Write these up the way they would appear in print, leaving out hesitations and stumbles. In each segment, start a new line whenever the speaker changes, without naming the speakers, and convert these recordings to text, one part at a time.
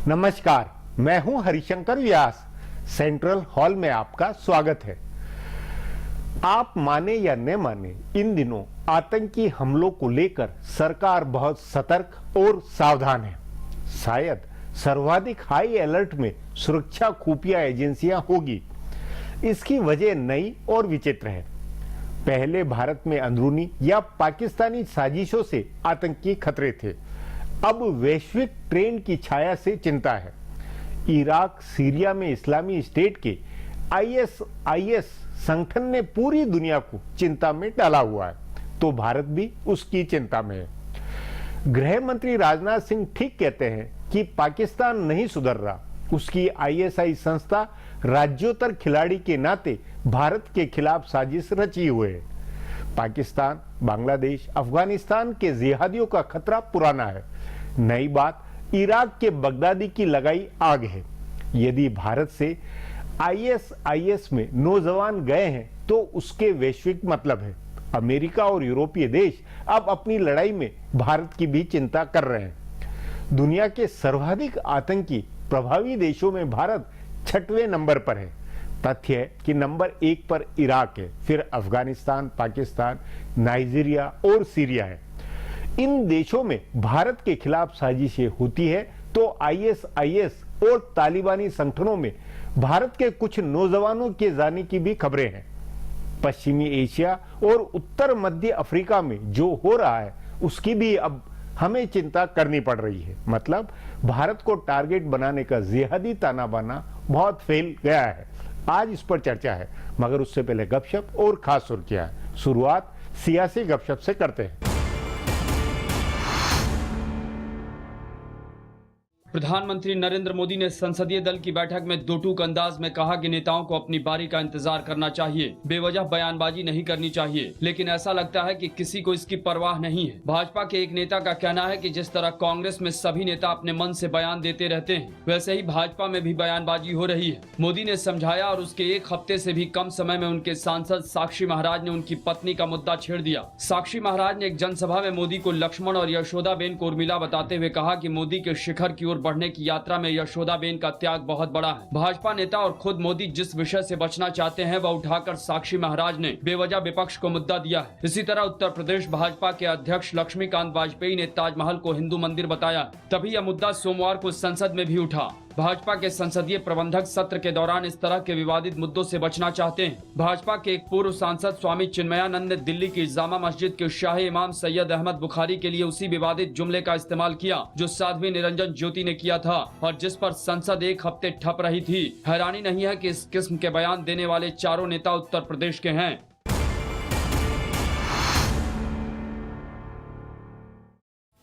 नमस्कार, मैं हूं हरिशंकर व्यास। सेंट्रल हॉल में आपका स्वागत है। आप माने या न माने, इन दिनों आतंकी हमलों को लेकर सरकार बहुत सतर्क और सावधान है। शायद सर्वाधिक हाई अलर्ट में सुरक्षा खुफिया एजेंसियां होगी। इसकी वजह नई और विचित्र है। पहले भारत में अंदरूनी या पाकिस्तानी साजिशों से आतंकी खतरे थे, अब वैश्विक ट्रेंड की छाया से चिंता है। इराक, सीरिया में इस्लामी स्टेट के ISIS संगठन ने पूरी दुनिया को चिंता में डाला हुआ है, तो भारत भी उसकी चिंता में है। गृह मंत्री राजनाथ सिंह ठीक कहते हैं कि पाकिस्तान नहीं सुधर रहा। उसकी ISI संस्था राज्योत्तर खिलाड़ी के नाते भारत के खिलाफ साजिश रची हुए है। पाकिस्तान, बांग्लादेश, अफगानिस्तान के जिहादियों का खतरा पुराना है। नई बात इराक के बगदादी की लगाई आग है। यदि भारत से ISIS में नौजवान गए हैं तो उसके वैश्विक मतलब है। अमेरिका और यूरोपीय देश अब अपनी लड़ाई में भारत की भी चिंता कर रहे हैं। दुनिया के सर्वाधिक आतंकी प्रभावी देशों में भारत 6वें नंबर पर है। तथ्य है कि नंबर 1 पर इराक है, फिर अफगानिस्तान, पाकिस्तान, नाइजीरिया और सीरिया है। इन देशों में भारत के खिलाफ साजिशें होती है तो ISIS और तालिबानी संगठनों में भारत के कुछ नौजवानों के जाने की भी खबरें हैं। पश्चिमी एशिया और उत्तर मध्य अफ्रीका में जो हो रहा है उसकी भी अब हमें चिंता करनी पड़ रही है। मतलब भारत को टारगेट बनाने का जिहादी ताना बाना बहुत फैल गया है। आज इस पर चर्चा है, मगर उससे पहले गपशप और खास सुर्खियां। शुरुआत सियासी गपशप से करते हैं।
प्रधानमंत्री नरेंद्र मोदी ने संसदीय दल की बैठक में दो टूक अंदाज में कहा कि नेताओं को अपनी बारी का इंतजार करना चाहिए, बेवजह बयानबाजी नहीं करनी चाहिए। लेकिन ऐसा लगता है कि किसी को इसकी परवाह नहीं है। भाजपा के एक नेता का कहना है कि जिस तरह कांग्रेस में सभी नेता अपने मन से बयान देते रहते हैं, वैसे ही भाजपा में भी बयानबाजी हो रही है। मोदी ने समझाया और उसके एक हफ्ते से भी कम समय में उनके सांसद साक्षी महाराज ने उनकी पत्नी का मुद्दा छेड़ दिया। साक्षी महाराज ने एक जनसभा में मोदी को लक्ष्मण और यशोदाबेन को उर्मिला बताते हुए कहा कि मोदी के शिखर की ओर बढ़ने की यात्रा में यशोदाबेन का त्याग बहुत बड़ा है। भाजपा नेता और खुद मोदी जिस विषय से बचना चाहते हैं वह उठाकर साक्षी महाराज ने बेवजह विपक्ष को मुद्दा दिया है। इसी तरह उत्तर प्रदेश भाजपा के अध्यक्ष लक्ष्मीकांत वाजपेयी ने ताजमहल को हिंदू मंदिर बताया। तभी यह मुद्दा सोमवार को संसद में भी उठा। भाजपा के संसदीय प्रबंधक सत्र के दौरान इस तरह के विवादित मुद्दों से बचना चाहते हैं। भाजपा के एक पूर्व सांसद स्वामी चिन्मयानंद ने दिल्ली की जामा मस्जिद के शाही इमाम सैयद अहमद बुखारी के लिए उसी विवादित जुमले का इस्तेमाल किया जो साध्वी निरंजन ज्योति ने किया था और जिस पर संसद एक हफ्ते ठप रही थी। हैरानी नहीं है कि इस किस्म के बयान देने वाले चारों नेता उत्तर प्रदेश के हैं।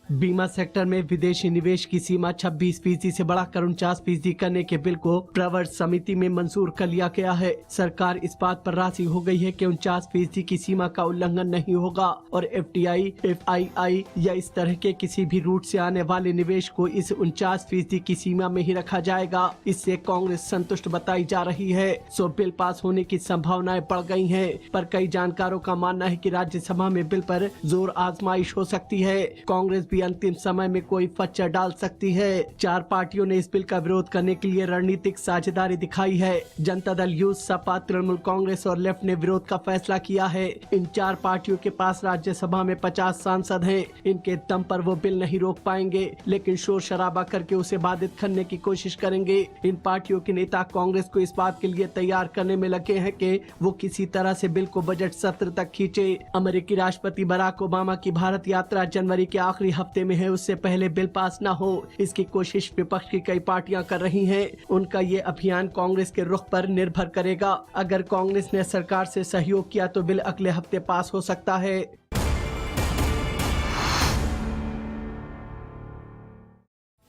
बीमा सेक्टर में विदेशी निवेश की सीमा 26% से बढ़ाकर 49% करने के बिल को प्रवर समिति में मंजूर कर लिया गया है। सरकार इस बात पर राजी हो गई है कि 49% की सीमा का उल्लंघन नहीं होगा और FDI, FII या इस तरह के किसी भी रूट से आने वाले निवेश को इस 49% की सीमा में ही रखा जाएगा। इससे कांग्रेस संतुष्ट बताई जा रही है। सो बिल पास होने की संभावनाएं बढ़ गई हैं, पर कई जानकारों का मानना है कि राज्यसभा में बिल पर जोर आजमाइश हो सकती है। कांग्रेस अंतिम समय में कोई फच्चा डाल सकती है। 4 पार्टियों ने इस बिल का विरोध करने के लिए रणनीतिक साझेदारी दिखाई है। जनता दल यूथ, सपा, तृणमूल कांग्रेस और लेफ्ट ने विरोध का फैसला किया है। इन 4 पार्टियों के पास राज्यसभा में 50 सांसद हैं। इनके दम पर वो बिल नहीं रोक पाएंगे, लेकिन शोर शराबा करके उसे बाधित करने की कोशिश करेंगे। इन पार्टियों के नेता कांग्रेस को इस बात के लिए तैयार करने में लगे हैं कि वो किसी तरह से बिल को बजट सत्र तक खींचे। अमेरिकी राष्ट्रपति बराक ओबामा की भारत यात्रा जनवरी के आखिरी हफ्ते में है। उससे पहले बिल पास न हो, इसकी कोशिश विपक्ष की कई पार्टियां कर रही हैं। उनका ये अभियान कांग्रेस के रुख पर निर्भर करेगा। अगर कांग्रेस ने सरकार से सहयोग किया तो बिल अगले हफ्ते पास हो सकता है।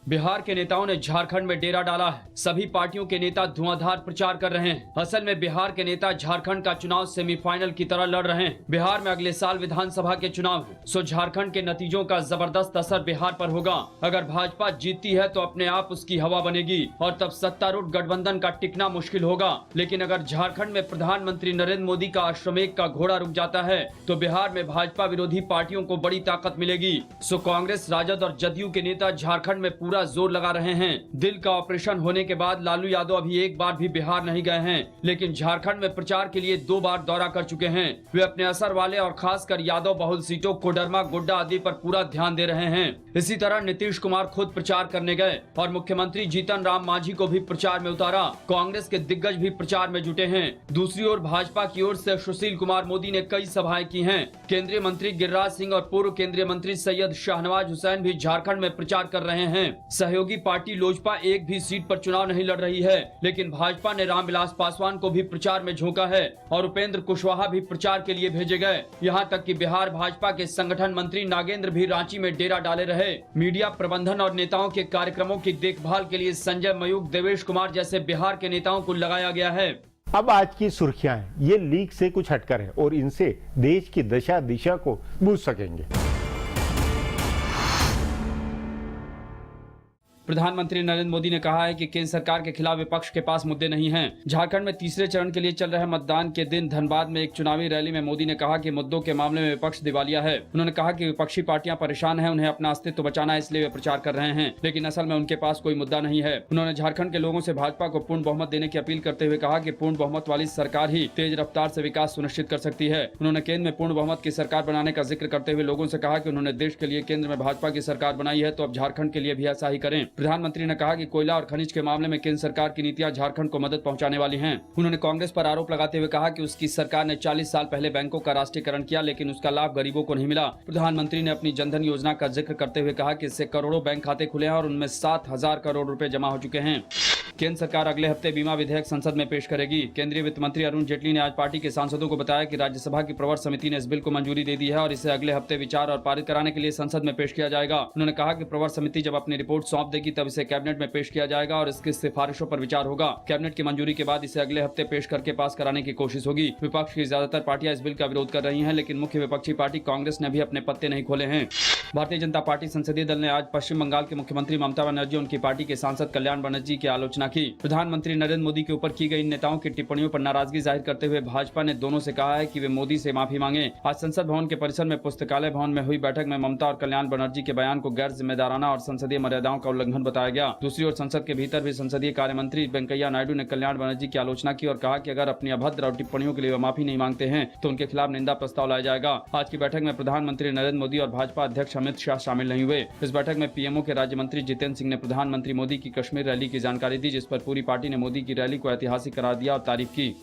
बिहार के नेताओं ने झारखंड में डेरा डाला है। सभी पार्टियों के नेता धुआंधार प्रचार कर रहे हैं। असल में बिहार के नेता झारखंड का चुनाव सेमीफाइनल की तरह लड़ रहे हैं। बिहार में अगले साल विधानसभा के चुनाव हैं, सो झारखंड के नतीजों का जबरदस्त असर बिहार पर होगा। अगर भाजपा जीतती है तो अपने आप उसकी हवा बनेगी और तब सत्तारूढ़ गठबंधन का टिकना मुश्किल होगा। लेकिन अगर झारखंड में प्रधानमंत्री नरेंद्र मोदी का अश्वमेध का घोड़ा रुक जाता है तो बिहार में भाजपा विरोधी पार्टियों को बड़ी ताकत मिलेगी। सो कांग्रेस, राजद और जदयू के नेता झारखंड में पूरा पूरा जोर लगा रहे हैं। दिल का ऑपरेशन होने के बाद लालू यादव अभी एक बार भी बिहार नहीं गए हैं, लेकिन झारखंड में प्रचार के लिए 2 बार दौरा कर चुके हैं। वे अपने असर वाले और खासकर यादव बहुल सीटों कोडरमा, गोड्डा आदि पर पूरा ध्यान दे रहे हैं। इसी तरह नीतीश कुमार खुद प्रचार करने गए और मुख्यमंत्री जीतन राम मांझी को भी प्रचार में उतारा। कांग्रेस के दिग्गज भी प्रचार में जुटे हैं। दूसरी ओर भाजपा की ओर से सुशील कुमार मोदी ने कई सभाएं की हैं। केंद्रीय मंत्री गिरिराज सिंह और पूर्व केंद्रीय मंत्री सैयद शाहनवाज हुसैन भी झारखंड में प्रचार कर रहे हैं। सहयोगी पार्टी लोजपा एक भी सीट पर चुनाव नहीं लड़ रही है, लेकिन भाजपा ने रामविलास पासवान को भी प्रचार में झोंका है और उपेंद्र कुशवाहा भी प्रचार के लिए भेजे गए। यहाँ तक कि बिहार भाजपा के संगठन मंत्री नागेंद्र भी रांची में डेरा डाले रहे। मीडिया प्रबंधन और नेताओं के कार्यक्रमों की देखभाल के लिए संजय मयूख, देवेश कुमार जैसे बिहार के नेताओं को लगाया गया है।
अब आज की सुर्खियां हैं, ये लीक से कुछ हटकर है और इनसे देश की दशा दिशा को बूझ सकेंगे।
प्रधानमंत्री नरेंद्र मोदी ने कहा है कि केंद्र सरकार के खिलाफ विपक्ष के पास मुद्दे नहीं हैं। झारखंड में तीसरे चरण के लिए चल रहे मतदान के दिन धनबाद में एक चुनावी रैली में मोदी ने कहा कि मुद्दों के मामले में विपक्ष दिवालिया है। उन्होंने कहा कि विपक्षी पार्टियां परेशान हैं, उन्हें अपना अस्तित्व बचाना है, इसलिए वे प्रचार कर रहे हैं, लेकिन असल में उनके पास कोई मुद्दा नहीं है। उन्होंने झारखंड के लोगों से भाजपा को पूर्ण बहुमत देने की अपील करते हुए कहा कि पूर्ण बहुमत वाली सरकार ही तेज रफ्तार से विकास सुनिश्चित कर सकती है। उन्होंने केंद्र में पूर्ण बहुमत की सरकार बनाने का जिक्र करते हुए लोगों से कहा कि उन्होंने देश के लिए केंद्र में भाजपा की सरकार बनाई है, तो अब झारखंड के लिए भी ऐसा ही करें। प्रधानमंत्री ने कहा कि कोयला और खनिज के मामले में केंद्र सरकार की नीतियां झारखंड को मदद पहुंचाने वाली हैं। उन्होंने कांग्रेस पर आरोप लगाते हुए कहा कि उसकी सरकार ने 40 साल पहले बैंकों का राष्ट्रीयकरण किया, लेकिन उसका लाभ गरीबों को नहीं मिला। प्रधानमंत्री ने अपनी जनधन योजना का जिक्र करते हुए कहा कि इससे करोड़ों बैंक खाते खुले हैं और उनमें 7,000 करोड़ रुपए जमा हो चुके हैं। केंद्र सरकार अगले हफ्ते बीमा विधेयक संसद में पेश करेगी। केंद्रीय वित्त मंत्री अरुण जेटली ने आज पार्टी के सांसदों को बताया कि राज्यसभा की प्रवर समिति ने इस बिल को मंजूरी दे दी है और इसे अगले हफ्ते विचार और पारित कराने के लिए संसद में पेश किया जाएगा। उन्होंने कहा कि प्रवर समिति जब अपनी रिपोर्ट सौंप देगी तब इसे कैबिनेट में पेश किया जाएगा और इसकी सिफारिशों पर विचार होगा। कैबिनेट की मंजूरी के बाद इसे अगले हफ्ते पेश करके पास कराने की कोशिश होगी। विपक्ष की ज्यादातर पार्टियां इस बिल का विरोध कर रही हैं, लेकिन मुख्य विपक्षी पार्टी कांग्रेस ने भी अपने पत्ते नहीं खोले हैं। भारतीय जनता पार्टी संसदीय दल ने आज पश्चिम बंगाल के मुख्यमंत्री ममता बनर्जी और उनकी पार्टी के सांसद कल्याण बनर्जी की आलोचना की। प्रधानमंत्री नरेंद्र मोदी के ऊपर की गई नेताओं की टिप्पणियों पर नाराजगी जाहिर करते हुए भाजपा ने दोनों से कहा है कि वे मोदी से माफी मांगे। आज संसद भवन के परिसर में पुस्तकालय भवन में हुई बैठक में ममता और कल्याण बनर्जी के बयान को गैर जिम्मेदाराना और संसदीय मर्यादाओं का उल्लंघन बताया गया। दूसरी ओर संसद के भीतर भी संसदीय कार्य मंत्री वेंकैया नायडू ने कल्याण बनर्जी की आलोचना की और कहा कि अगर अपनी अभद्र और टिप्पणियों के लिए वे माफी नहीं मांगते हैं तो उनके खिलाफ निंदा प्रस्ताव लाया जाएगा। आज की बैठक में प्रधानमंत्री नरेंद्र मोदी और भाजपा अध्यक्ष अमित शाह शामिल नहीं हुए। इस बैठक में पीएमओ के राज्य मंत्री जितेंद्र सिंह ने प्रधानमंत्री मोदी की कश्मीर रैली की जानकारी दी, जिस पर पूरी पार्टी ने मोदी की रैली को ऐतिहासिक करार दिया और तारीफ की।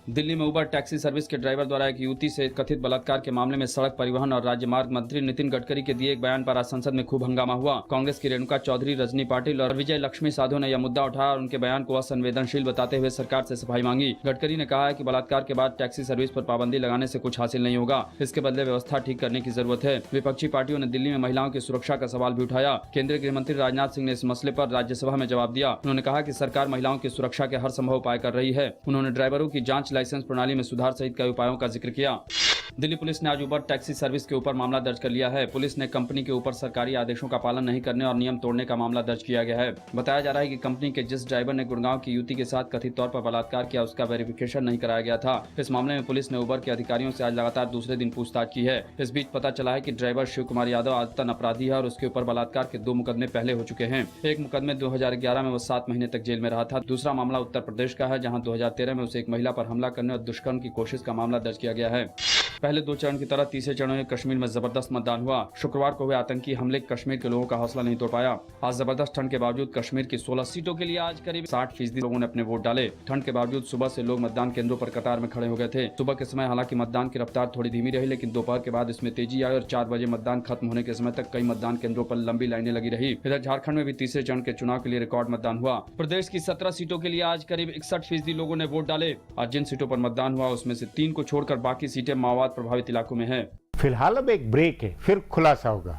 दिल्ली में उबर टैक्सी सर्विस के ड्राइवर द्वारा एक युवती से कथित बलात्कार के मामले में सड़क परिवहन और राजमार्ग मंत्री नितिन गडकरी के दिए एक बयान पर आज संसद में खूब हंगामा हुआ। कांग्रेस की रेणुका चौधरी, रजनी पाटिल और विजय लक्ष्मी साधो ने यह मुद्दा उठाया और उनके बयान को असंवेदनशील बताते हुए सरकार से सफाई मांगी। गडकरी ने कहा है कि बलात्कार के बाद टैक्सी सर्विस पर पाबंदी लगाने से कुछ हासिल नहीं होगा, इसके बदले व्यवस्था ठीक करने की जरूरत है। विपक्षी पार्टियों ने दिल्ली में महिलाओं की सुरक्षा का सवाल भी उठाया। केंद्रीय गृह मंत्री राजनाथ सिंह ने इस मसले पर राज्यसभा में जवाब दिया। उन्होंने कहा कि सरकार महिलाओं की सुरक्षा के हर संभव उपाय कर रही है। उन्होंने ड्राइवरों की जांच लाइसेंस प्रणाली में सुधार सहित कई उपायों का जिक्र किया। दिल्ली पुलिस ने आज उबर टैक्सी सर्विस के ऊपर मामला दर्ज कर लिया है। पुलिस ने कंपनी के ऊपर सरकारी आदेशों का पालन नहीं करने और नियम तोड़ने का मामला दर्ज किया गया है। बताया जा रहा है कि कंपनी के जिस ड्राइवर ने गुड़गांव की युवती के साथ कथित तौर पर बलात्कार किया, उसका वेरिफिकेशन नहीं कराया गया था। इस मामले में पुलिस ने उबर के अधिकारियों से आज लगातार दूसरे दिन पूछताछ की है। इस बीच पता चला है कि ड्राइवर शिव कुमार यादव आदतन अपराधी है और उसके ऊपर बलात्कार के 2 मुकदमे पहले हो चुके हैं। एक मुकदमे 2011 में वो 7 महीने तक जेल में रहा था। दूसरा मामला उत्तर प्रदेश का है, जहाँ 2013 में उसे एक महिला पर हमला करने और दुष्कर्म की कोशिश का मामला दर्ज किया गया है। पहले 2 चरण की तरह तीसरे चरण में कश्मीर में जबरदस्त मतदान हुआ। शुक्रवार को हुए आतंकी हमले कश्मीर के लोगों का हौसला नहीं तोड़ पाया। आज जबरदस्त ठंड के बावजूद कश्मीर की 16 सीटों के लिए आज करीब 60% लोगों ने अपने वोट डाले। ठंड के बावजूद सुबह से लोग मतदान केंद्रों पर कतार में खड़े हो गए थे। सुबह के समय हालांकि मतदान की रफ्तार थोड़ी धीमी रही, लेकिन दोपहर के बाद इसमें तेजी आई और 4 बजे मतदान खत्म होने के समय तक कई मतदान केंद्रों पर लंबी लाइनें लगी रही। इधर झारखंड में भी तीसरे चरण के चुनाव के लिए रिकॉर्ड मतदान हुआ। प्रदेश की 17 सीटों के लिए आज करीब 61% लोगों ने वोट डाले। आज जिन सीटों पर मतदान हुआ उसमें से 3 को छोड़कर बाकी सीटें माओवाद प्रभावित इलाकों में है।
फिलहाल अब एक ब्रेक है, फिर खुलासा होगा।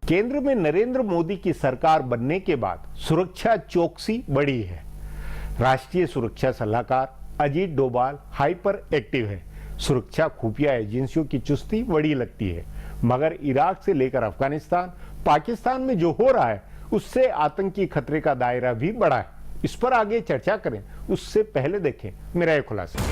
केंद्र में नरेंद्र मोदी की सरकार बनने के बाद सुरक्षा चौकसी बढ़ी है। राष्ट्रीय सुरक्षा सलाहकार अजीत डोभाल हाइपर एक्टिव है। सुरक्षा खुफिया एजेंसियों की चुस्ती बड़ी लगती है, मगर इराक से लेकर अफगानिस्तान, पाकिस्तान में जो हो रहा है उससे आतंकी खतरे का दायरा भी बढ़ा है। इस पर आगे चर्चा करें उससे पहले देखें मेरा एक खुलासा।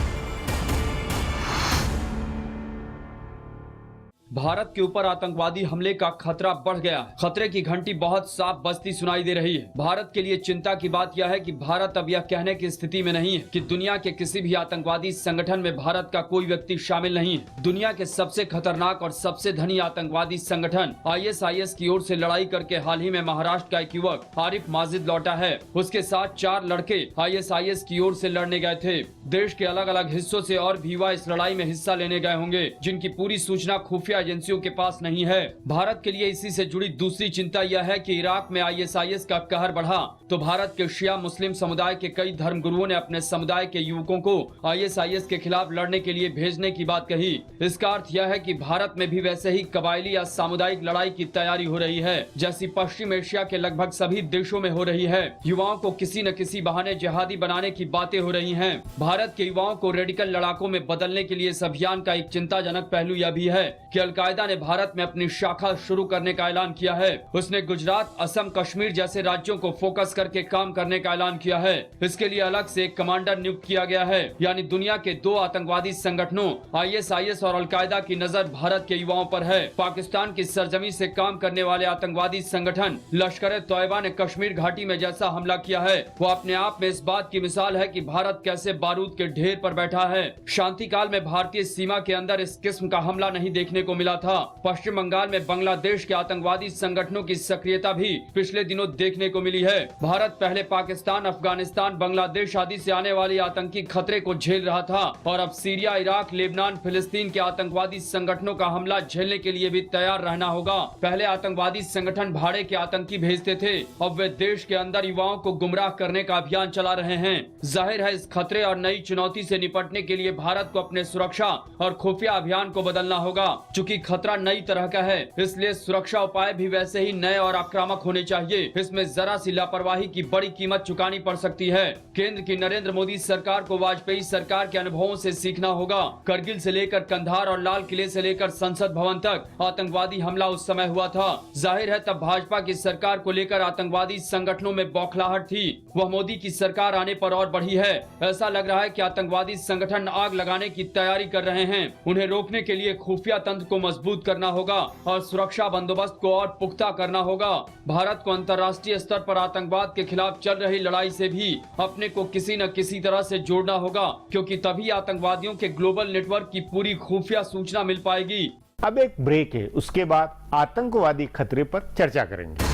भारत के ऊपर आतंकवादी हमले का खतरा बढ़ गया है। खतरे की घंटी बहुत साफ बजती सुनाई दे रही है। भारत के लिए चिंता की बात यह है कि भारत अब यह कहने की स्थिति में नहीं है कि दुनिया के किसी भी आतंकवादी संगठन में भारत का कोई व्यक्ति शामिल नहीं है। दुनिया के सबसे खतरनाक और सबसे धनी आतंकवादी संगठन ISIS की ओर से लड़ाई करके हाल ही में महाराष्ट्र का एक युवक आरिफ माजिद लौटा है। उसके साथ 4 लड़के ISIS की ओर से लड़ने गए थे। देश के अलग अलग हिस्सों से और भी युवा इस लड़ाई में हिस्सा लेने गए होंगे, जिनकी पूरी सूचना खुफिया एजेंसियों के पास नहीं है। भारत के लिए इसी से जुड़ी दूसरी चिंता यह है कि इराक में ISIS का कहर बढ़ा तो भारत के शिया मुस्लिम समुदाय के कई धर्मगुरुओं ने अपने समुदाय के युवकों को ISIS के खिलाफ लड़ने के लिए भेजने की बात कही। इसका अर्थ यह है कि भारत में भी वैसे ही कबायली या सामुदायिक लड़ाई की तैयारी हो रही है, जैसी पश्चिम एशिया के लगभग सभी देशों में हो रही है। युवाओं को किसी न किसी बहाने जिहादी बनाने की बातें हो रही हैं। भारत के युवाओं को रेडिकल लड़ाकों में बदलने के लिए इस अभियान का एक चिंताजनक पहलू यह भी है कि अलकायदा ने भारत में अपनी शाखा शुरू करने का ऐलान किया है। उसने गुजरात, असम, कश्मीर जैसे राज्यों को फोकस करके काम करने का ऐलान किया है। इसके लिए अलग से एक कमांडर नियुक्त किया गया है। यानी दुनिया के 2 आतंकवादी संगठनों ISIS और अलकायदा की नजर भारत के युवाओं पर है। पाकिस्तान की सरजमी से काम करने वाले आतंकवादी संगठन लश्कर-ए-तौयबा ने कश्मीर घाटी में जैसा हमला किया है वो अपने आप में इस बात की मिसाल है कि भारत कैसे बारूद के ढेर पर बैठा है। शांति काल में भारतीय सीमा के अंदर इस किस्म का हमला नहीं देखने को मिला था। पश्चिम बंगाल में बांग्लादेश के आतंकवादी संगठनों की सक्रियता भी पिछले दिनों देखने को मिली है। भारत पहले पाकिस्तान, अफगानिस्तान, बांग्लादेश आदि से आने वाले आतंकी खतरे को झेल रहा था और अब सीरिया, इराक, लेबनान, फिलिस्तीन के आतंकवादी संगठनों का हमला झेलने के लिए भी तैयार रहना होगा। पहले आतंकवादी संगठन भाड़े के आतंकी भेजते थे, अब वे देश के अंदर युवाओं को गुमराह करने का अभियान चला रहे हैं। जाहिर है इस खतरे और नई चुनौती से निपटने के लिए भारत को अपने सुरक्षा और खुफिया अभियान को बदलना होगा। चूँकि खतरा नई तरह का है, इसलिए सुरक्षा उपाय भी वैसे ही नए और आक्रामक होने चाहिए। इसमें जरा सी लापरवाही की बड़ी कीमत चुकानी पड़ सकती है। केंद्र की नरेंद्र मोदी सरकार को वाजपेयी सरकार के अनुभवों से सीखना होगा। करगिल से लेकर कंधार और लाल किले से लेकर संसद भवन तक आतंकवादी हमला उस समय हुआ था। जाहिर है तब भाजपा की सरकार को लेकर आतंकवादी संगठनों में बौखलाहट थी। वह मोदी की सरकार आने पर और बढ़ी है। ऐसा लग रहा है कि आतंकवादी संगठन आग लगाने की तैयारी कर रहे हैं। उन्हें रोकने के लिए खुफिया तंत्र को मजबूत करना होगा और सुरक्षा बंदोबस्त को और पुख्ता करना होगा। भारत को अंतर्राष्ट्रीय स्तर पर आतंकवाद के खिलाफ चल रही लड़ाई से भी अपने को किसी न किसी तरह से जोड़ना होगा, क्योंकि तभी आतंकवादियों के ग्लोबल नेटवर्क की पूरी खुफिया सूचना मिल पाएगी।
अब एक ब्रेक है, उसके बाद आतंकवादी खतरे पर चर्चा करेंगे।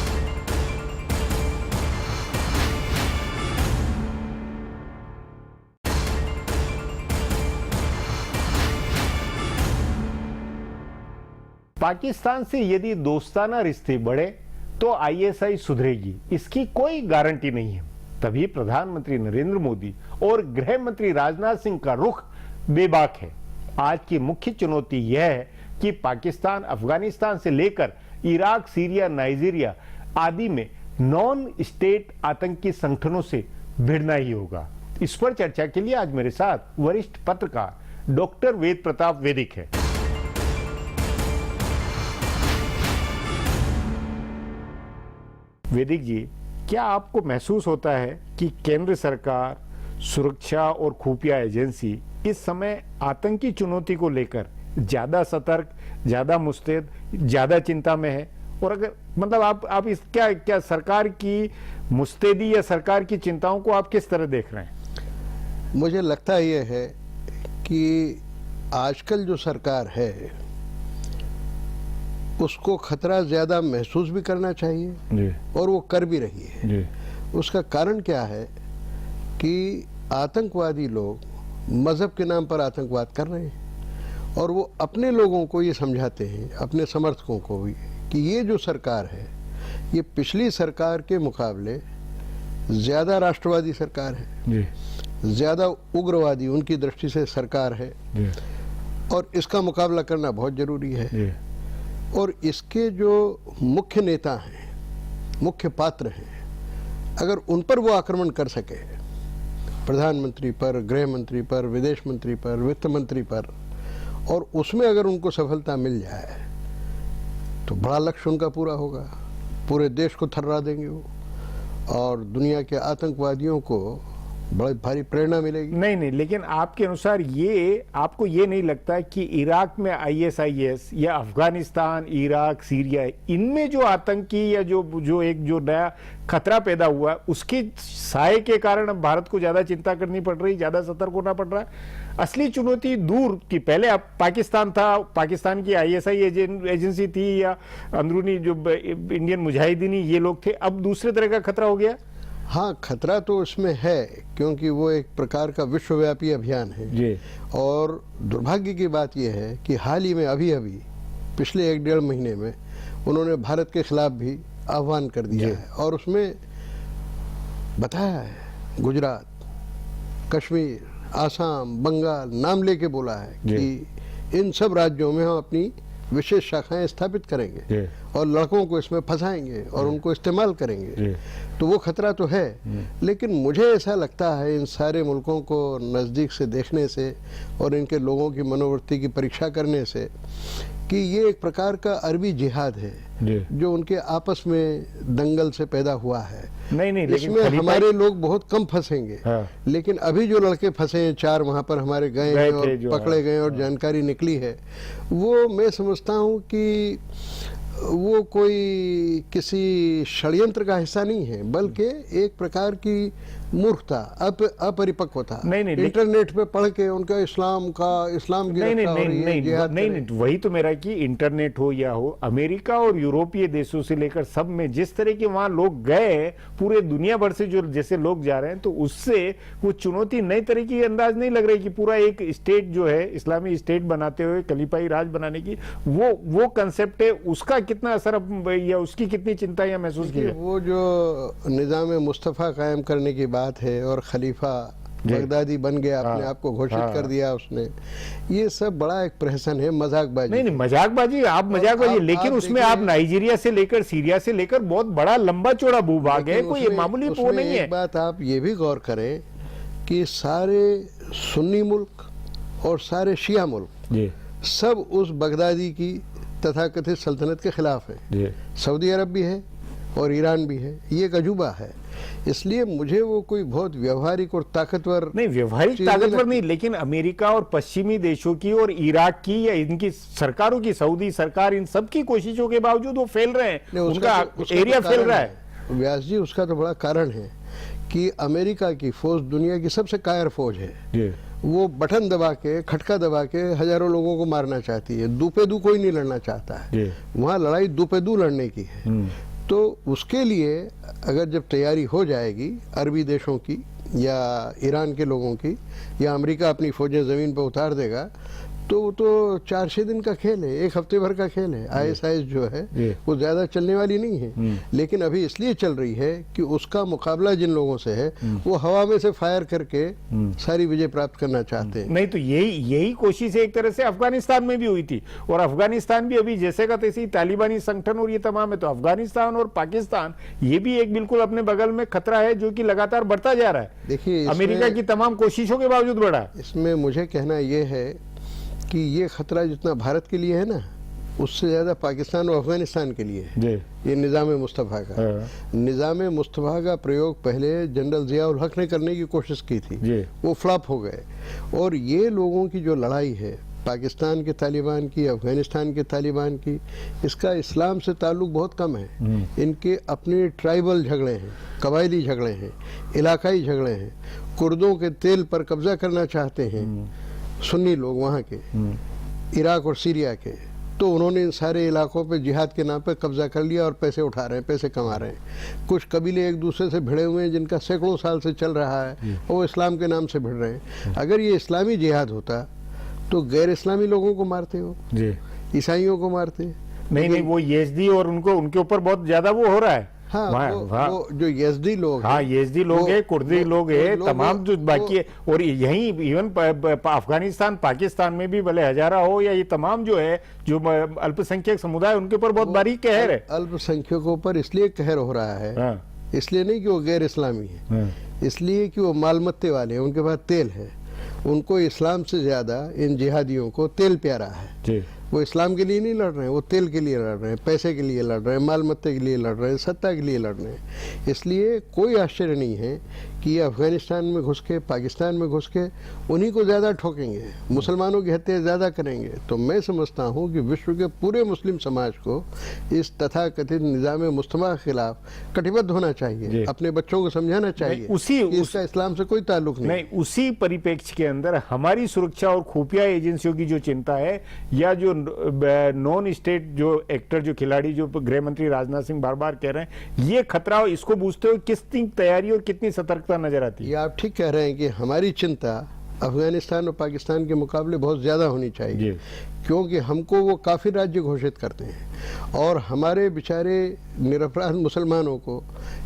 पाकिस्तान से यदि दोस्ताना रिश्ते बढ़े तो ISI सुधरेगी, इसकी कोई गारंटी नहीं है। तभी प्रधानमंत्री नरेंद्र मोदी और गृह मंत्री राजनाथ सिंह का रुख बेबाक है। आज की मुख्य चुनौती यह है कि पाकिस्तान, अफगानिस्तान से लेकर इराक, सीरिया, नाइजीरिया आदि में नॉन स्टेट आतंकी संगठनों से भिड़ना ही होगा। इस पर चर्चा के लिए आज मेरे साथ वरिष्ठ पत्रकार डॉक्टर वेद प्रताप वैदिक है। वैदिक जी, क्या आपको महसूस होता है कि केंद्र सरकार, सुरक्षा और खुफिया एजेंसी इस समय आतंकी चुनौती को लेकर ज्यादा सतर्क, ज्यादा मुस्तैद, ज्यादा चिंता में है? और अगर मतलब आप इस क्या सरकार की मुस्तैदी या सरकार की चिंताओं को आप किस तरह देख रहे हैं?
मुझे लगता यह है कि आजकल जो सरकार है उसको खतरा ज़्यादा महसूस भी करना चाहिए
जी।
और वो कर भी रही है
जी।
उसका कारण क्या है कि आतंकवादी लोग मज़हब के नाम पर आतंकवाद कर रहे हैं और वो अपने लोगों को ये समझाते हैं, अपने समर्थकों को भी, कि ये जो सरकार है ये पिछली सरकार के मुकाबले ज़्यादा राष्ट्रवादी सरकार है
जी।
ज़्यादा उग्रवादी उनकी दृष्टि से सरकार है
जी।
और इसका मुकाबला करना बहुत ज़रूरी है
जी।
और इसके जो मुख्य नेता हैं, मुख्य पात्र हैं, अगर उन पर वो आक्रमण कर सके, प्रधानमंत्री पर, गृह मंत्री पर, विदेश मंत्री पर, वित्त मंत्री पर, और उसमें अगर उनको सफलता मिल जाए तो बड़ा लक्ष्य उनका पूरा होगा, पूरे देश को थर्रा देंगे वो। और दुनिया के आतंकवादियों को बड़ी भारी प्रेरणा मिलेगी।
नहीं नहीं, लेकिन आपके अनुसार ये आपको ये नहीं लगता कि इराक में आईएसआईएस या अफगानिस्तान, इराक, सीरिया, इनमें जो आतंकी या जो एक जो नया खतरा पैदा हुआ उसके साए के कारण अब भारत को ज्यादा चिंता करनी पड़ रही, ज्यादा सतर्क होना पड़ रहा है? असली चुनौती दूर की, पहले अब पाकिस्तान था, पाकिस्तान की आईएसआई एजेंसी थी या अंदरूनी जो इंडियन मुजाहिदीनी ये लोग थे, अब दूसरे तरह का खतरा हो गया।
हाँ, खतरा तो उसमें है क्योंकि वो एक प्रकार का विश्वव्यापी अभियान है
जी।
और दुर्भाग्य की बात यह है कि हाल ही में अभी पिछले 1-1.5 महीने में उन्होंने भारत के खिलाफ भी आह्वान कर दिया है और उसमें बताया है गुजरात, कश्मीर, आसाम, बंगाल नाम लेके बोला है कि इन सब राज्यों में हम अपनी विशेष शाखाएं स्थापित करेंगे और लड़कों को इसमें फंसाएंगे और उनको इस्तेमाल करेंगे। तो वो खतरा तो है, लेकिन मुझे ऐसा लगता है इन सारे मुल्कों को नज़दीक से देखने से और इनके लोगों की मनोवृत्ति की परीक्षा करने से कि ये एक प्रकार का अरबी जिहाद है जो उनके आपस में दंगल से पैदा हुआ है।
नहीं नहीं, लेकिन
इसमें हमारे लोग बहुत कम फंसेंगे।
हाँ। लेकिन
अभी जो लड़के फंसे हैं 4 वहाँ पर हमारे गए हैं और पकड़े गए और जानकारी निकली है, वो मैं समझता हूँ कि वो कोई किसी षड्यंत्र का हिस्सा नहीं है बल्कि एक प्रकार की मूर्खता, अपरिपक्वता।
नहीं,
इंटरनेट पे पढ़ के उनका इस्लाम की
नहीं, वही तो मेरा कि इंटरनेट हो या हो, अमेरिका और यूरोपीय देशों से लेकर सब में जिस तरह के वहां लोग गए, पूरे दुनिया भर से जो जैसे लोग जा रहे हैं, तो उससे वो चुनौती नई तरह की अंदाज नहीं लग रही कि पूरा एक स्टेट जो है इस्लामी स्टेट बनाते हुए खलीफाई राज बनाने की वो कंसेप्ट है, उसका कितना असर या उसकी कितनी चिंता या महसूस की है?
वो जो निज़ाम मुस्तफ़ा कायम करने की बात है और खलीफा बगदादी बन गया, अपने आप को घोषित कर दिया उसने, ये सब बड़ा एक प्रहसन है, मजाकबाजी।
नहीं, मजाकबाजी, आप मजाकबाजी, लेकिन उसमें आप नाइजीरिया से लेकर सीरिया से लेकर बहुत बड़ा लंबा चौड़ा भूभाग है, कोई मामूली वो नहीं है।
एक बात आप ये भी गौर करें कि सारे सुन्नी मुल्क और सारे शिया मुल्क सब उस बगदादी की तथाकथित सल्तनत के खिलाफ है। सऊदी अरब भी है और ईरान भी है, ये एक अजूबा है। इसलिए मुझे वो कोई बहुत व्यवहारिक और ताकतवर
नहीं, व्यवहारिक ताकतवर नहीं, लेकिन अमेरिका और पश्चिमी देशों की और इराक की या इनकी सरकारों की, सऊदी सरकार, इन सब की कोशिशों के बावजूद वो फैल रहे हैं, उनका एरिया फैल रहा है।
व्यास जी, उसका तो बड़ा कारण है कि अमेरिका की फौज दुनिया की सबसे कायर फौज है। वो बटन दबा के, खटका दबा के हजारों लोगों को मारना चाहती है, दू पे दू कोई नहीं लड़ना चाहता है। वहाँ लड़ाई दू पे दू लड़ने की है। तो उसके लिए अगर जब तैयारी हो जाएगी अरबी देशों की या ईरान के लोगों की या अमेरिका अपनी फौजें ज़मीन पर उतार देगा, तो वो तो 4-6 दिन का खेल है, 1 हफ्ते भर का खेल है। आईएसआईएस जो है वो ज़्यादा चलने वाली नहीं है, लेकिन अभी इसलिए चल रही है कि उसका मुकाबला जिन लोगों से है वो हवा में से फायर करके सारी विजय प्राप्त करना चाहते हैं।
नहीं, तो यही कोशिश एक तरह से अफगानिस्तान में भी हुई थी, और अफगानिस्तान भी अभी जैसे का तैसे ही तालिबानी संगठन और ये तमाम है, तो अफगानिस्तान और पाकिस्तान ये भी एक बिल्कुल अपने बगल में खतरा है जो कि लगातार बढ़ता जा रहा है।
देखिए,
अमेरिका की तमाम कोशिशों के बावजूद बढ़ा है।
इसमें मुझे कहना यह है कि ये खतरा जितना भारत के लिए है ना, उससे ज़्यादा पाकिस्तान और अफगानिस्तान के लिए है। ये निज़ाम मुस्तफ़ा का निज़ाम मुस्तफ़ा का प्रयोग पहले जनरल ज़ियाउल हक ने करने की कोशिश की थी, वो फ्लॉप हो गए। और ये लोगों की जो लड़ाई है, पाकिस्तान के तालिबान की, अफगानिस्तान के तालिबान की, इसका इस्लाम से ताल्लुक़ बहुत कम है। इनके अपने ट्राइबल झगड़े हैं, कबायली झगड़े हैं, इलाकाई झगड़े हैं। कुर्दों के तेल पर कब्जा करना चाहते हैं सुन्नी लोग वहाँ के, इराक और सीरिया के, तो उन्होंने इन सारे इलाकों पे जिहाद के नाम पे कब्जा कर लिया और पैसे उठा रहे हैं, पैसे कमा रहे हैं। कुछ कबीले एक दूसरे से भिड़े हुए हैं जिनका सैकड़ों साल से चल रहा है, वो इस्लाम के नाम से भिड़ रहे हैं। अगर ये इस्लामी जिहाद होता तो गैर इस्लामी लोगों को मारते हो, ईसाइयों को मारते।
नहीं, वो यज़दी और उनके ऊपर बहुत ज्यादा वो हो रहा है।
हाँ, वो जो यज़दी लोग,
हाँ, यज़दी लोग है, कुर्दी लोग है, तमाम जो बाकी है, और यहीं इवन अफगानिस्तान, पाकिस्तान में भी भले हजारा हो या ये तमाम जो है जो अल्पसंख्यक समुदाय, उनके ऊपर बहुत बारीक कहर है।
अल्पसंख्यकों पर इसलिए कहर हो रहा है, इसलिए नहीं कि वो गैर इस्लामी है, इसलिए कि वो मालमत्ते वाले हैं, उनके पास तेल है। उनको इस्लाम से ज्यादा इन जिहादियों को तेल प्यारा है। वो इस्लाम के लिए नहीं लड़ रहे हैं, वो तेल के लिए लड़ रहे हैं, पैसे के लिए लड़ रहे हैं, माल मत्ते के लिए लड़ रहे हैं, सत्ता के लिए लड़ रहे हैं। इसलिए कोई आश्चर्य नहीं है कि ये अफगानिस्तान में घुस के, पाकिस्तान में घुस के उन्हीं को ज़्यादा ठोकेंगे, मुसलमानों की हत्या ज़्यादा करेंगे। तो मैं समझता हूँ कि विश्व के पूरे मुस्लिम समाज को इस तथाकथित निज़ाम मुस्तमा के खिलाफ कटिबद्ध होना चाहिए, अपने बच्चों को समझाना चाहिए कि इसका इस्लाम से कोई ताल्लुक नहीं।
उसी परिप्रेक्ष्य के अंदर हमारी सुरक्षा और खुफिया एजेंसियों की जो चिंता है, या जो नॉन स्टेट जो एक्टर, जो खिलाड़ी, जो गृह मंत्री राजनाथ सिंह बार बार कह रहे हैं, ये खतरा, इसको बूझते हुए कितनी तैयारी और कितनी सतर्कता नजर आती है?
ये आप ठीक कह रहे हैं कि हमारी चिंता अफगानिस्तान और पाकिस्तान के मुकाबले बहुत ज़्यादा होनी चाहिए, क्योंकि हमको वो काफिर राज्य घोषित करते हैं और हमारे बेचारे निरपराध मुसलमानों को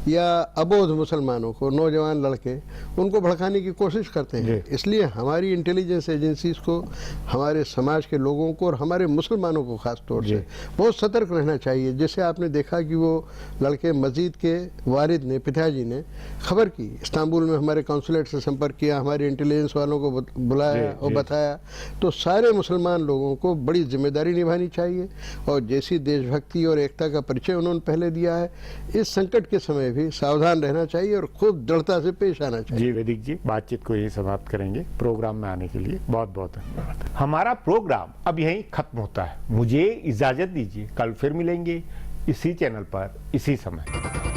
या अबोध मुसलमानों को, नौजवान लड़के, उनको भड़काने की कोशिश करते हैं। इसलिए हमारी इंटेलिजेंस एजेंसीज को, हमारे समाज के लोगों को और हमारे मुसलमानों को खास तौर से बहुत सतर्क रहना चाहिए। जैसे आपने देखा कि वो लड़के मस्जिद के वारिद ने, पिताजी ने खबर की, इस्तांबुल में हमारे कौंसुलेट से संपर्क किया, हमारे इंटेलिजेंस वालों को बुलाया और बताया। तो सारे मुसलमान लोगों को बड़ी जिम्मेदारी निभानी चाहिए और जैसी देशभक्ति और एकता का परिचय उन्होंने पहले दिया है, इस संकट के समय भी सावधान रहना चाहिए और खूब दृढ़ता से पेश आना चाहिए।
जी वैदिक जी, बातचीत को यही समाप्त करेंगे। प्रोग्राम में आने के लिए बहुत बहुत धन्यवाद। हमारा प्रोग्राम अब यहीं खत्म होता है, मुझे इजाजत दीजिए। कल फिर मिलेंगे इसी चैनल पर, इसी समय।